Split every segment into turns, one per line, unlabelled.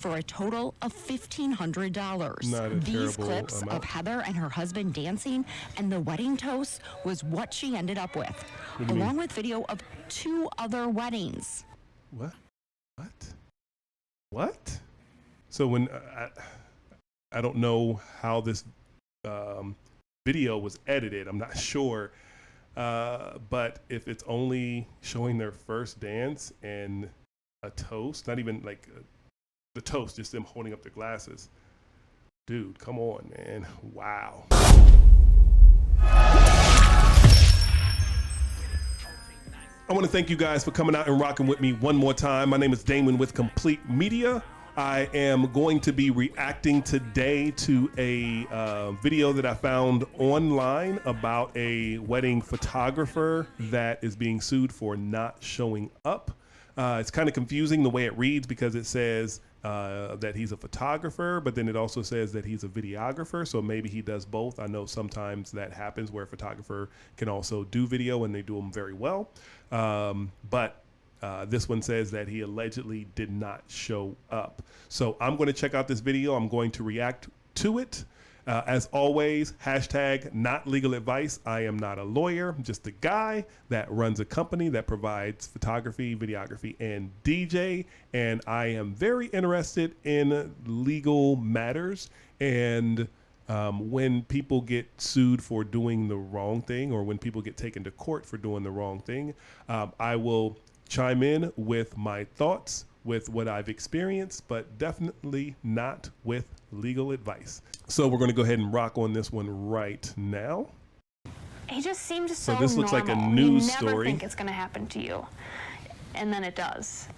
for a total of $1,500.
Not a
These
terrible
clips
amount.
of Heather and her husband dancing and the wedding toast was what she ended up with, along with video of 2 other weddings.
What? So when I don't know how this video was edited. I'm not sure. But if it's only showing their first dance and a toast, not even like the toast, just them holding up their glasses. Dude, come on, man. Wow. I want to thank you guys for coming out and rocking with me one more time. My name is Damon with Complete Media. I am going to be reacting today to a video that I found online about a wedding photographer that is being sued for not showing up. It's kind of confusing the way it reads because it says that he's a photographer, but then it also says that he's a videographer. So maybe he does both. I know sometimes that happens where a photographer can also do video and they do them very well. But this one says that he allegedly did not show up. So I'm going to check out this video. I'm going to react to it. As always, hashtag not legal advice. I am not a lawyer, I'm just a guy that runs a company that provides photography, videography, and DJ. And I am very interested in legal matters. And when people get sued for doing the wrong thing, or when people get taken to court for doing the wrong thing, I will chime in with my thoughts, with what I've experienced, but definitely not with legal advice. So we're going to go ahead and rock on this one right now.
He just seems so
this looks
normal.
like a news
you never
story.
think it's going to happen to you, and then it does.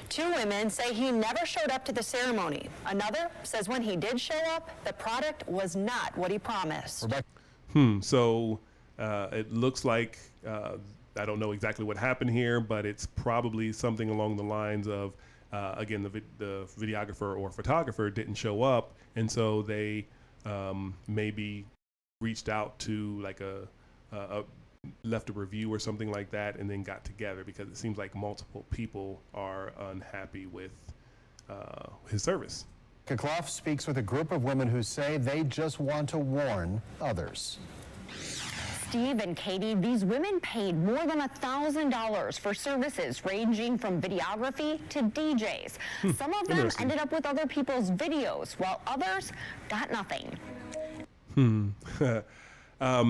2 women say he never showed up to the ceremony. Another says when he did show up, the product was not what he promised.
So it looks like, I don't know exactly what happened here, but it's probably something along the lines of, again, the videographer or photographer didn't show up, and so they maybe reached out to like left a review or something like that, and then got together, because it seems like multiple people are unhappy with his service.
Rebecca Klopf speaks with a group of women who say they just want to warn others.
Steve and Katie, these women paid more than $1,000 for services ranging from videography to DJs. Some of them ended up with other people's videos, while others got nothing.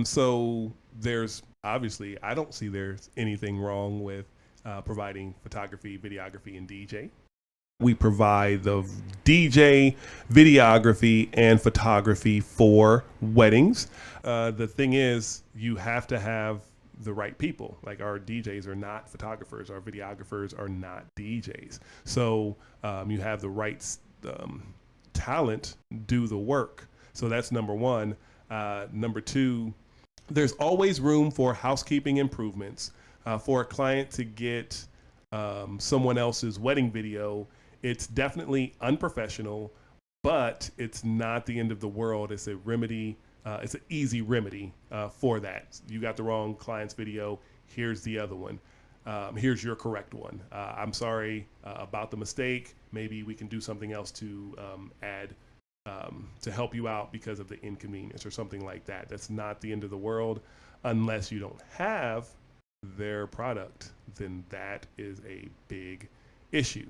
So there's obviously, I don't see there's anything wrong with providing photography, videography, and DJ. We provide the DJ, videography, and photography for weddings. The thing is, you have to have the right people. Like, our DJs are not photographers, our videographers are not DJs. So you have the right talent do the work. So that's number one. Number two, there's always room for housekeeping improvements. For a client to get someone else's wedding video, it's definitely unprofessional, but it's not the end of the world. It's a remedy. It's an easy remedy for that. You got the wrong client's video. Here's the other one. Here's your correct one. I'm sorry about the mistake. Maybe we can do something else to add to help you out because of the inconvenience or something like that. That's not the end of the world. Unless you don't have their product, then that is a big issue.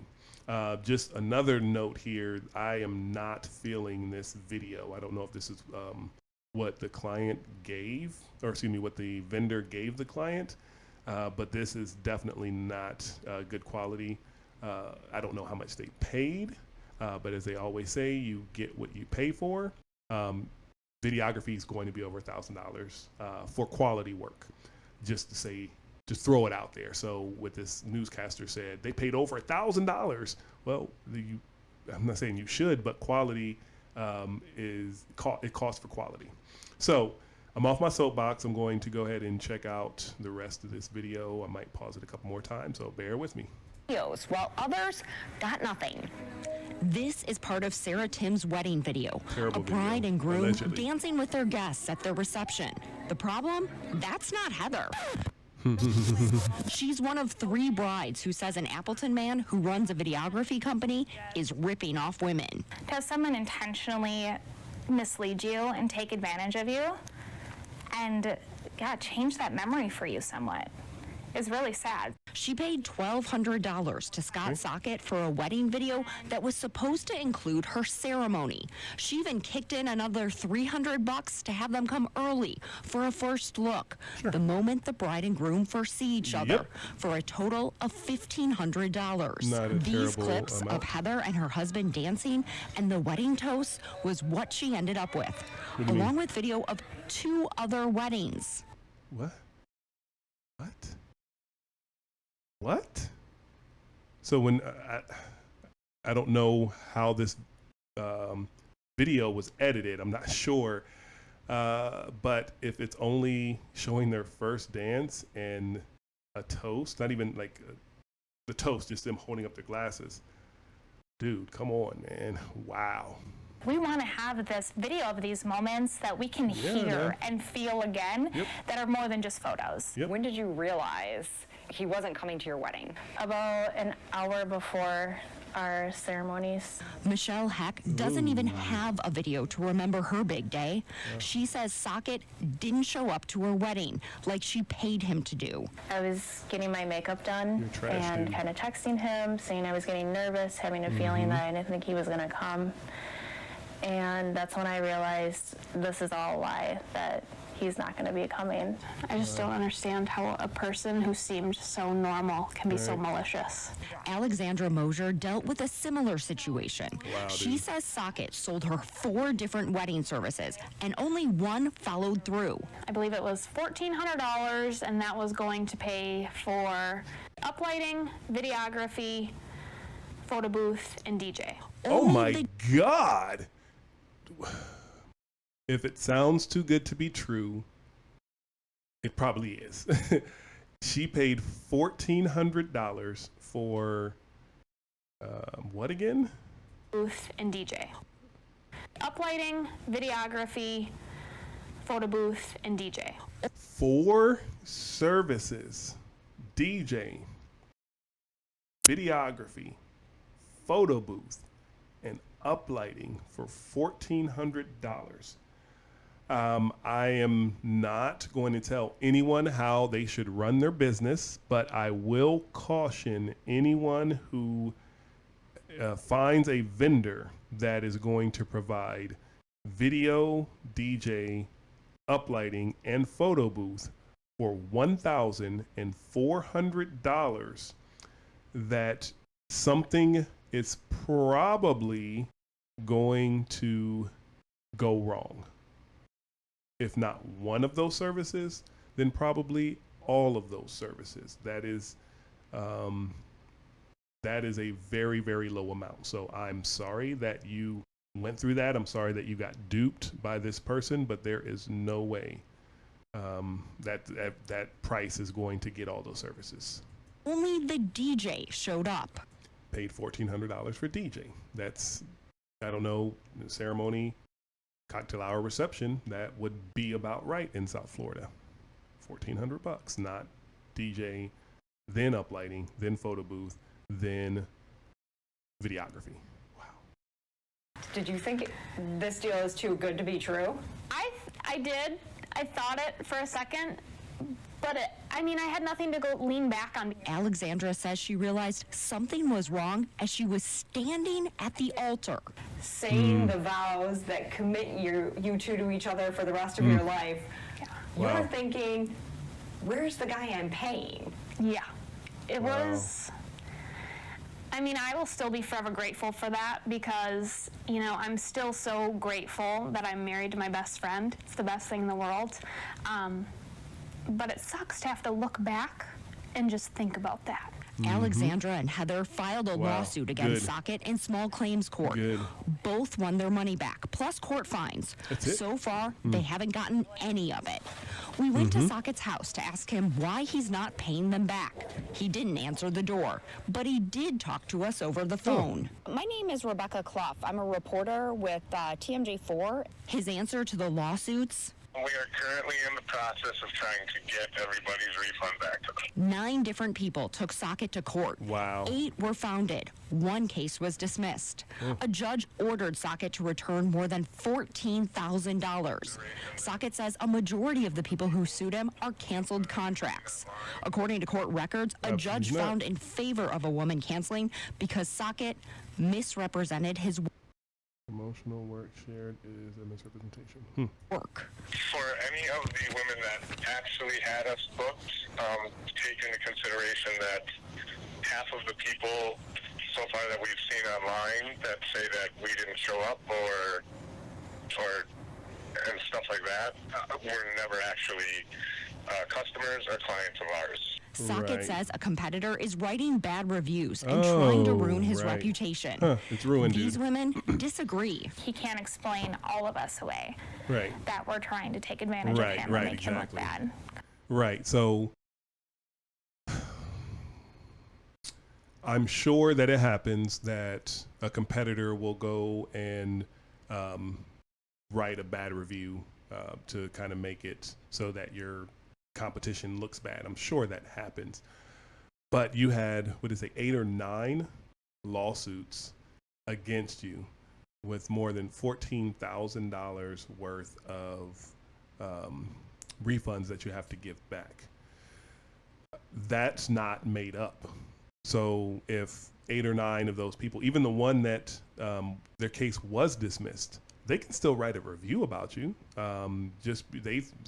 Just another note here, I am not feeling this video. I don't know if this is what the client gave, or excuse me, what the vendor gave the client, but this is definitely not good quality. I don't know how much they paid, but as they always say, you get what you pay for. Videography is going to be over $1,000 for quality work, just to say, just throw it out there. So what this newscaster said, they paid over $1,000. Well, I'm not saying you should, but quality it costs for quality. So I'm off my soapbox. I'm going to go ahead and check out the rest of this video. I might pause it a couple more times, so bear with me.
While others got nothing. This is part of Sarah Timm's wedding video.
Terrible
a bride
video,
and groom
allegedly.
dancing with their guests at their reception. The problem? That's not Heather. She's one of 3 brides who says an Appleton man who runs a videography company is ripping off women.
To have someone intentionally mislead you and take advantage of you and, yeah, change that memory for you somewhat is really sad.
She paid $1,200 to Scott Socket for a wedding video that was supposed to include her ceremony. She even kicked in another $300 to have them come early for a first look, the moment the bride and groom first see each other, for a total of $1,500.
Not a
These
terrible
clips
amount.
of Heather and her husband dancing and the wedding toast was what she ended up with, along with video of 2 other weddings.
What? What? So when I don't know how this video was edited. I'm not sure. But if it's only showing their first dance and a toast, not even like the toast, just them holding up their glasses. Dude, come on, man. Wow.
We want to have this video of these moments that we can hear and feel again that are more than just photos.
When did you realize he wasn't coming to your wedding?
About an hour before our ceremonies.
Michelle Heck doesn't even have a video to remember her big day. She says Socket didn't show up to her wedding like she paid him to do.
I was getting my makeup done
You're trash,
and
dude.
kind of texting him, saying I was getting nervous, having a feeling that I didn't think he was going to come. And that's when I realized this is all a lie, that he's not going to be coming. I just don't understand how a person who seemed so normal can be so malicious.
Alexandra Moiser dealt with a similar situation.
Wow,
She
dude.
says Socket sold her 4 different wedding services and only one followed through.
I believe it was $1,400, and that was going to pay for uplighting, videography, photo booth, and DJ.
Oh
Only
my
the
God. If it sounds too good to be true, it probably is. She paid $1,400 for what again?
Booth and DJ. Uplighting, videography, photo booth, and DJ.
4 services: DJ, videography, photo booth, and uplighting for $1,400. I am not going to tell anyone how they should run their business, but I will caution anyone who finds a vendor that is going to provide video, DJ, uplighting, and photo booth for $1,400 that something is probably going to go wrong. If not one of those services, then probably all of those services. That is a very, very low amount. So I'm sorry that you went through that. I'm sorry that you got duped by this person, but there is no way that price is going to get all those services.
only the DJ showed up.
Paid $1,400 for DJ. That's, I don't know, ceremony, cocktail hour, reception. That would be about right in South Florida. $1,400, not DJ, then uplighting, then photo booth, then videography. Wow.
Did you think this deal is too good to be true?
I did. I thought it for a second, but I had nothing to go lean back on.
Alexandra says she realized something was wrong as she was standing at the altar.
Saying the vows that commit you two to each other for the rest of your life,
Wow.
you're thinking, where's the guy I'm paying?
Yeah, it was. I will still be forever grateful for that because, I'm still so grateful that I'm married to my best friend. It's the best thing in the world. But it sucks to have to look back and just think about that.
Alexandra and Heather filed a
Wow.
lawsuit against
Good.
Socket in small claims court.
Good.
Both won their money back, plus court fines.
That's it?
So far, they haven't gotten any of it. We went to Socket's house to ask him why he's not paying them back. He didn't answer the door, but he did talk to us over the phone.
My name is Rebecca Klopf. I'm a reporter with TMJ4.
His answer to the lawsuits?
We are currently in the process of trying to get everybody's refund back to them.
9 different people took Socket to court.
Wow.
8 were founded. 1 case was dismissed. A judge ordered Socket to return more than $14,000. Socket says a majority of the people who sued him are canceled contracts. According to court records, a judge found in favor of a woman canceling because Socket misrepresented his
Emotional work shared is a misrepresentation.
work.
For any of the women that actually had us booked, take into consideration that half of the people so far that we've seen online that say that we didn't show up or and stuff like that were never actually customers or clients of ours.
Socket
Right.
says a competitor is writing bad reviews and trying to ruin his
right.
reputation.
It's ruined,
These
dude.
women disagree.
He can't explain all of us away
Right.
that we're trying to take advantage
Right,
of him
right,
or make him look
exactly.
bad.
Right. So I'm sure that it happens that a competitor will go and write a bad review to kind of make it so that your competition looks bad. I'm sure that happens. But you had, 8 or 9 lawsuits against you with more than $14,000 worth of refunds that you have to give back. That's not made up. So if 8 or 9 of those people, even the one that their case was dismissed, they can still write a review about you. Just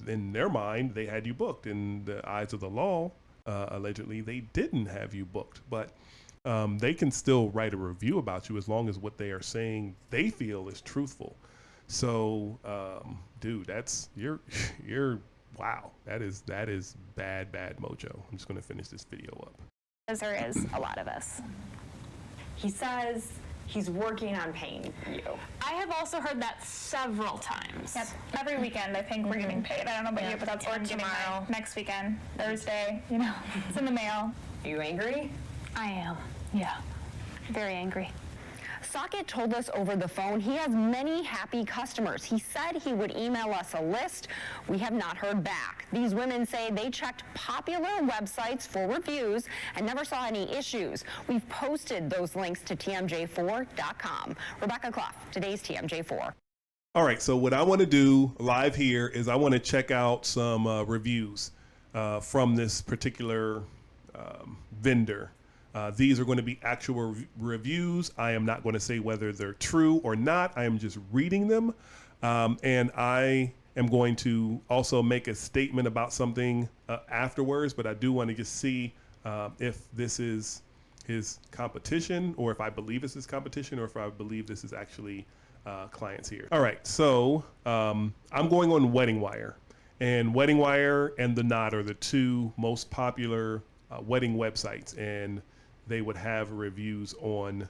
in their mind, they had you booked. In the eyes of the law, allegedly, they didn't have you booked. But they can still write a review about you as long as what they are saying they feel is truthful. So, dude, that's you're wow. That is bad mojo. I'm just gonna finish this video up.
Because there is a lot of us.
He says he's working on paying you.
I have also heard that several times. Yep. Every weekend, I think we're getting paid. I don't know about you, but that's what I'm getting tomorrow. Next weekend, Thursday, it's in the mail.
Are you angry?
I am. Yeah. Very angry.
Socket told us over the phone he has many happy customers. He said he would email us a list. We have not heard back. These women say they checked popular websites for reviews and never saw any issues. We've posted those links to tmj4.com. Rebecca Klopf, today's TMJ4.
All right, so what I want to do live here is I want to check out some reviews from this particular vendor. These are going to be actual reviews. I am not going to say whether they're true or not. I am just reading them. And I am going to also make a statement about something afterwards, but I do want to just see if this is his competition, or if I believe it's his competition, or if I believe this is actually clients here. All right, so I'm going on Wedding Wire. And Wedding Wire and The Knot are the 2 most popular wedding websites, and they would have reviews on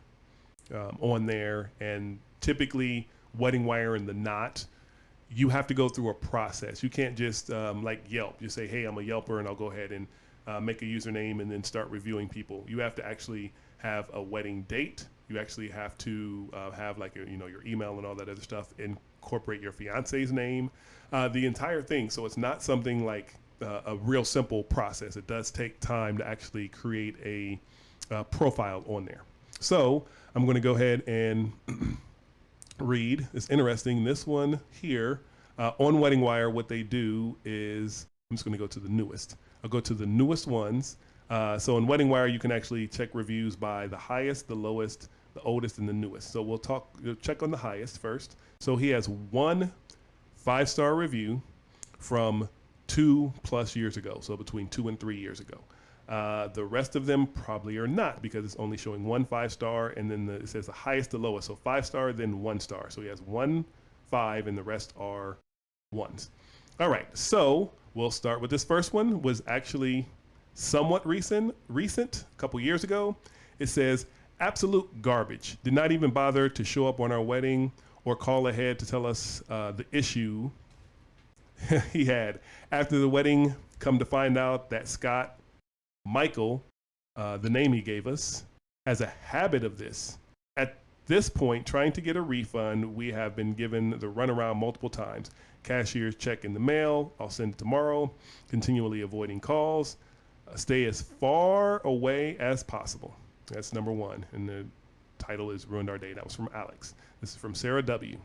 there. And typically Wedding Wire and The Knot, you have to go through a process. You can't just like Yelp, you say, hey, I'm a Yelper and I'll go ahead and make a username and then start reviewing people. You have to actually have a wedding date. You actually have to have like your email and all that other stuff, incorporate your fiance's name, the entire thing. So it's not something like a real simple process. It does take time to actually create a profile on there. So I'm going to go ahead and read. It's interesting. This one here on Wedding Wire, what they do is, I'm just going to go to the newest. I'll go to the newest ones. So in Wedding Wire, you can actually check reviews by the highest, the lowest, the oldest, and the newest. So we'll check on the highest first. So he has 1 5-star review from 2+ years ago. So between 2 and 3 years ago. The rest of them probably are not, because it's only showing 1 5-star, and then it says the highest to lowest. So 5-star, then 1 star. So he has 1 5, and the rest are 1s. All right, so we'll start with this first one. Was actually somewhat recent, a couple years ago. It says, absolute garbage. Did not even bother to show up on our wedding or call ahead to tell us the issue he had. After the wedding, come to find out that Scott Michael, the name he gave us, has a habit of this. At this point, trying to get a refund, we have been given the runaround multiple times. Cashier's check in the mail, I'll send it tomorrow, continually avoiding calls, stay as far away as possible. That's number one. And the title is Ruined Our Day. That was from Alex. This is from Sarah W.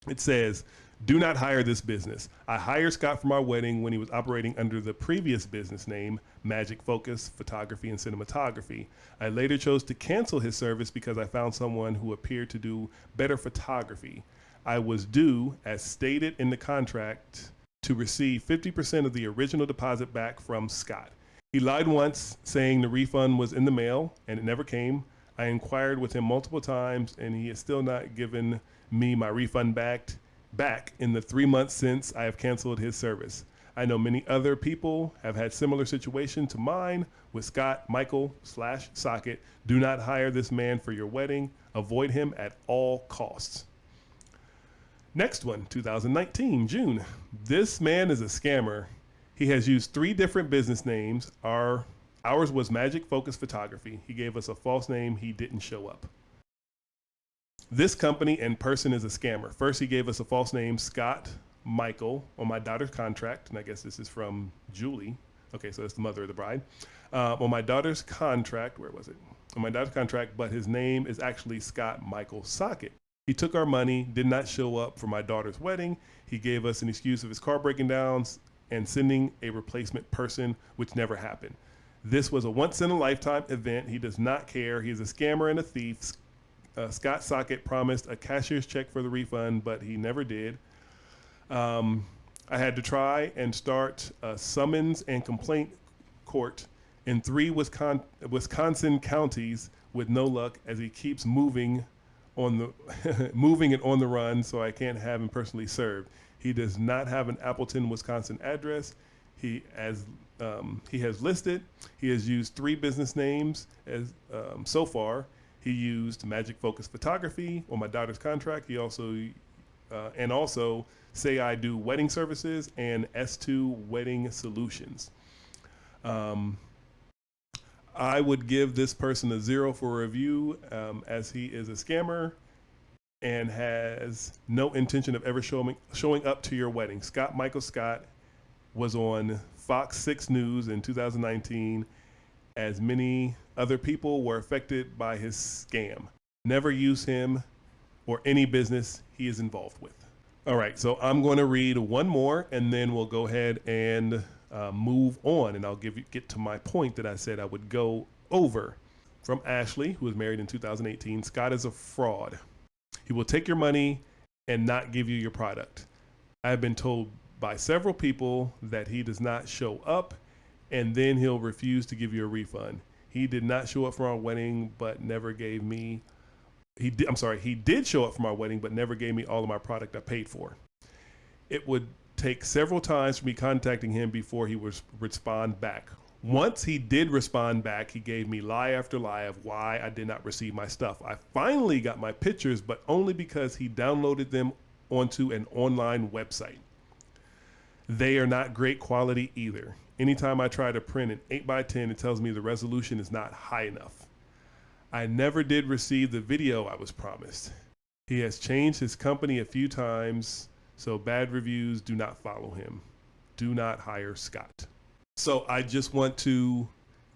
It says, do not hire this business. I hired Scott for my wedding when he was operating under the previous business name, Magic Focus Photography and Cinematography. I later chose to cancel his service because I found someone who appeared to do better photography. I was due, as stated in the contract, to receive 50% of the original deposit back from Scott. He lied once, saying the refund was in the mail, and it never came. I inquired with him multiple times, and he has still not given me my refund back in the 3 months since I have canceled his service. I know many other people have had similar situation to mine with Scott, Michael / Socket. Do not hire this man for your wedding. Avoid him at all costs. Next one, 2019, June. This man is a scammer. He has used 3 different business names. Ours was Magic Focus Photography. He gave us a false name. He didn't show up. This company and person is a scammer. First, he gave us a false name, Scott Michael, on my daughter's contract. And I guess this is from Julie. Okay, so that's the mother of the bride. On my daughter's contract, where was it? On my daughter's contract, but his name is actually Scott Michael Socket. He took our money, did not show up for my daughter's wedding. He gave us an excuse of his car breaking down and sending a replacement person, which never happened. This was a once-in-a-lifetime event. He does not care. He is a scammer and a thief. Scott Socket promised a cashier's check for the refund, but he never did. I had to try and start a summons and complaint court in 3 Wisconsin counties with no luck, as he keeps moving and on the run, so I can't have him personally served. He does not have an Appleton, Wisconsin address. He has listed. He has used 3 business names as so far. He used Magic Focus Photography on my daughter's contract. He also Say I Do Wedding Services and S2 Wedding Solutions. I would give this person a 0 for review, as he is a scammer and has no intention of ever showing up to your wedding. Scott Michael Scott was on Fox 6 News in 2019, as many other people were affected by his scam. Never use him or any business he is involved with. All right, so I'm going to read one more, and then we'll go ahead and move on, and I'll get to my point that I said I would go over. From Ashley, who was married in 2018, Scott is a fraud. He will take your money and not give you your product. I have been told by several people that he does not show up, and then he'll refuse to give you a refund. He did not show up for our wedding, but never gave me. He did show up for my wedding, but never gave me all of my product I paid for. It would take several times for me contacting him before he would respond back. Once he did respond back, he gave me lie after lie of why I did not receive my stuff. I finally got my pictures, but only because he downloaded them onto an online website. They are not great quality either. Anytime I try to print an 8x10, it tells me the resolution is not high enough. I never did receive the video I was promised. He has changed his company a few times, so bad reviews do not follow him. Do not hire Scott. So I just want to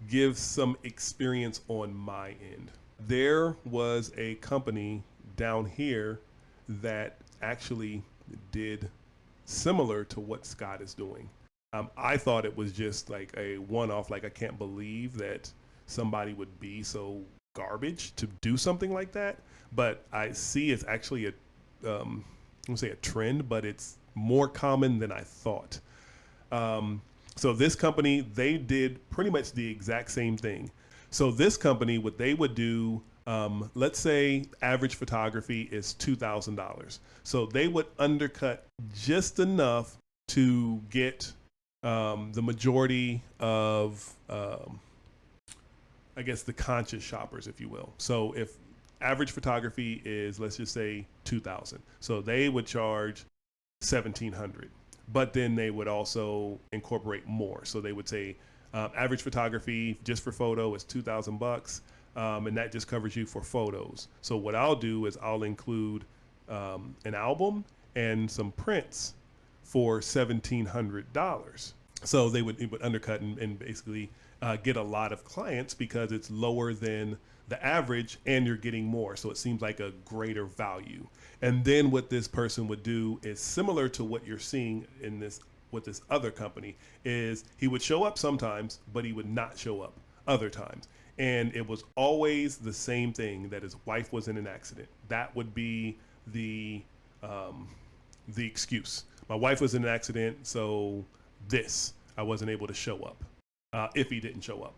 give some experience on my end. There was a company down here that actually did similar to what Scott is doing. I thought it was just like a one-off, like I can't believe that somebody would be so garbage to do something like that. But I see it's actually I won't say a trend, but it's more common than I thought. So this company, they did pretty much the exact same thing. So this company, what they would do, let's say average photography is $2,000. So they would undercut just enough to get the majority of, I guess, the conscious shoppers, if you will. So if average photography is, let's just say 2,000. So they would charge 1,700, but then they would also incorporate more. So they would say average photography just for photo is $2,000. and that just covers you for photos. So what I'll do is I'll include an album and some prints for $1,700. So it would undercut and basically get a lot of clients because it's lower than the average and you're getting more. So it seems like a greater value. And then what this person would do is similar to what you're seeing in this with this other company is he would show up sometimes, but he would not show up other times. And it was always the same thing, that his wife was in an accident. That would be the excuse. My wife was in an accident, so I wasn't able to show up if he didn't show up.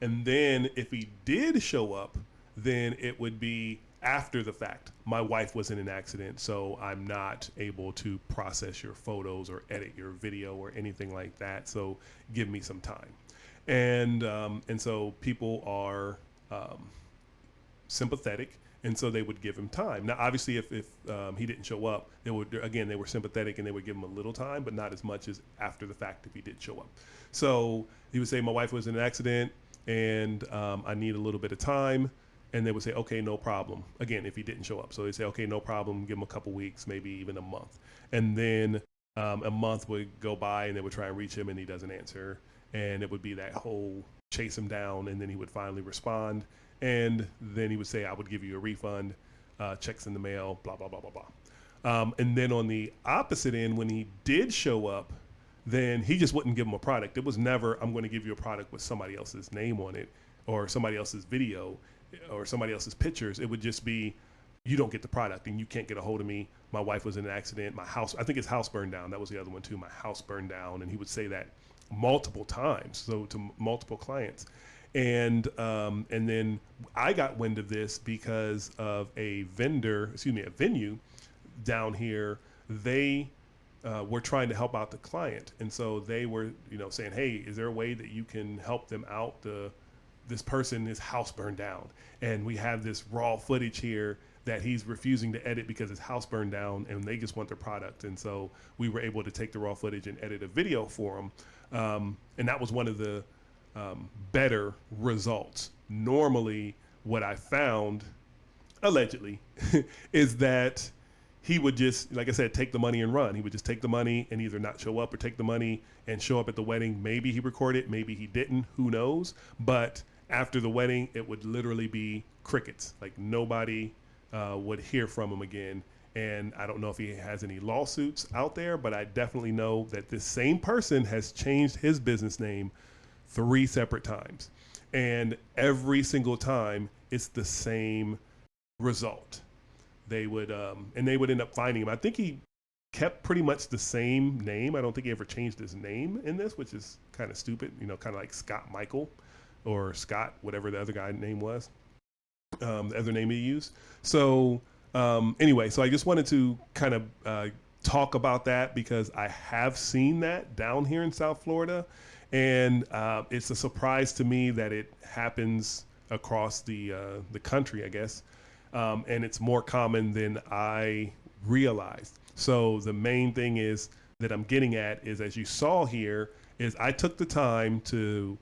And then if he did show up, then it would be after the fact. My wife was in an accident, so I'm not able to process your photos or edit your video or anything like that. So give me some time. And so people are sympathetic, and so they would give him time. Now, obviously, if he didn't show up, they were sympathetic and they would give him a little time, but not as much as after the fact if he did show up. So he would say, my wife was in an accident and I need a little bit of time. And they would say, okay, no problem. Again, if he didn't show up. So they say, okay, no problem. Give him a couple weeks, maybe even a month. And then a month would go by and they would try and reach him and he doesn't answer. And it would be that whole chase him down. And then he would finally respond. And then he would say, I would give you a refund, checks in the mail, blah, blah, blah, blah, blah. And then on the opposite end, when he did show up, then he just wouldn't give him a product. It was never, I'm going to give you a product with somebody else's name on it or somebody else's video or somebody else's pictures. It would just be, you don't get the product and you can't get a hold of me. My wife was in an accident. My house, I think his house burned down. That was the other one too. My house burned down. And he would say that multiple times. So to multiple clients. And then I got wind of this because of a venue down here. They were trying to help out the client. And so they were, saying, hey, is there a way that you can help them out? This person, his house burned down. And we have this raw footage here that he's refusing to edit because his house burned down and they just want their product. And so we were able to take the raw footage and edit a video for him. And that was one of the better results. Normally, what I found, allegedly, is that he would just, like I said, take the money and run. He would just take the money and either not show up or take the money and show up at the wedding. Maybe he recorded, maybe he didn't, who knows? But after the wedding, it would literally be crickets. Like nobody would hear from him again. And I don't know if he has any lawsuits out there, but I definitely know that this same person has changed his business name 3 separate times. And every single time it's the same result. They would end up finding him. I think he kept pretty much the same name. I don't think he ever changed his name in this, which is kind of stupid, kind of like Scott Michael or Scott, whatever the other guy's name was, the other name he used. So anyway, so I just wanted to kind of talk about that because I have seen that down here in South Florida. And it's a surprise to me that it happens across the country, I guess. And it's more common than I realized. So the main thing is that I'm getting at is, as you saw here, is I took the time to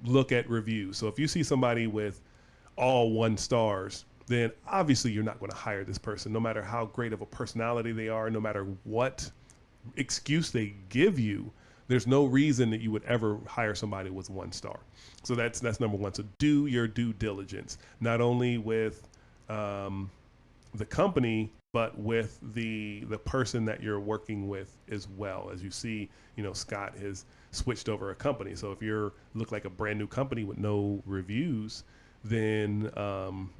look at reviews. So if you see somebody with all 1 stars, then obviously you're not going to hire this person, no matter how great of a personality they are, no matter what excuse they give you. There's no reason that you would ever hire somebody with 1 star. So that's number 1. So do your due diligence, not only with the company, but with the person that you're working with as well. As you see, Scott has switched over a company. So if you look like a brand new company with no reviews, then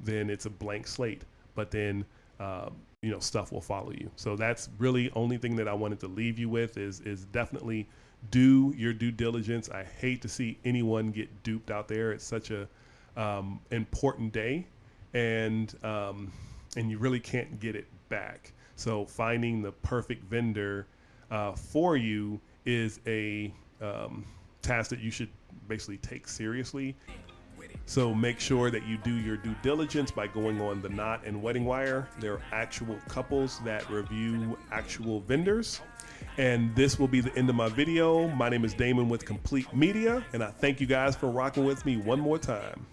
it's a blank slate. But then stuff will follow you. So that's really only thing that I wanted to leave you with is definitely do your due diligence. I hate to see anyone get duped out there. It's such a important day, and you really can't get it back. So finding the perfect vendor for you is a task that you should basically take seriously. So make sure that you do your due diligence by going on The Knot and Wedding Wire. There are actual couples that review actual vendors. And this will be the end of my video. My name is Damon with Complete Media, and I thank you guys for rocking with me one more time.